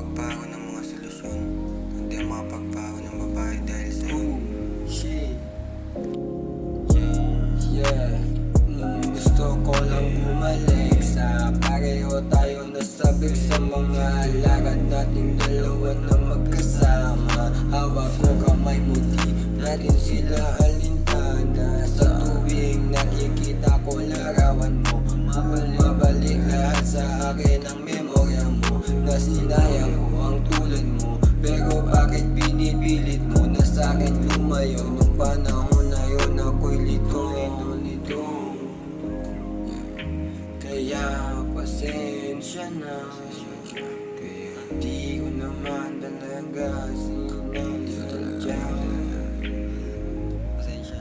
makapagbago ng mga solusyon. Hindi ang makapagbago ng babae dahil sa'yo. Shit. Yeah. Gusto ko lang bumalik sa pareho tayo nasabik sa mga lakad nating dalawa na magkasama. Hawak ko kamay mo, di natin sila alintana. Sa tuwing nakikita ko larawan mo, mabalik lahat sa akin ang memorya mo. Na sinayang ko ang tulad mo, pero bakit pinipilit mo na sa'kin lumayo? Nung panahon na yun ako'y lito. Kaya pasensya na, di ko naman talaga sinadya. Pasensya.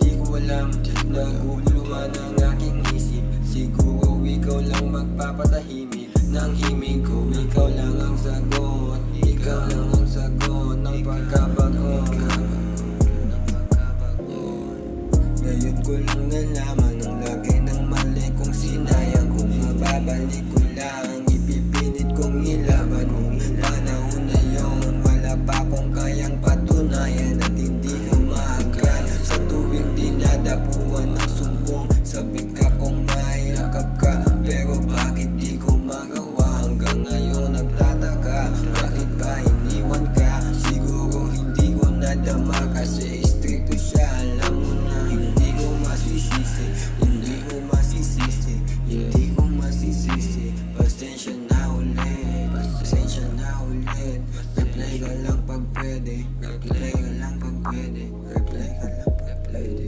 Di ko alam, naguguluhan ang aking isip. Siguro ikaw lang magpapatahimik ng himig ko. Ikaw lang ang sagot, ikaw lang ang sagot ng pagkabago. Ngayon ko lang nalaman ang laki ng mali kong sinayang. Kung mababalik ko lang, ipipilit kong ilaban. Nung panahon na yun, wala pa akong kayang patunayan at hindi ka maagal. Sa tuwing dinadapuan ng sumbong, sabi ka kong mahirap ka, pero bakit di ko magawa? Hanggang ngayon nagtataka, bakit ba iniwan ka? Siguro hindi ko nadama kasi stricto siya. Alam mo na hindi ko masisisi, hindi ko masisisi, hindi ko masisisi. Pasensya na ulit, pasensya na ulit. Reply ka lang pag pwede, reply ka lang pag pwede, reply ka lang pag pwede.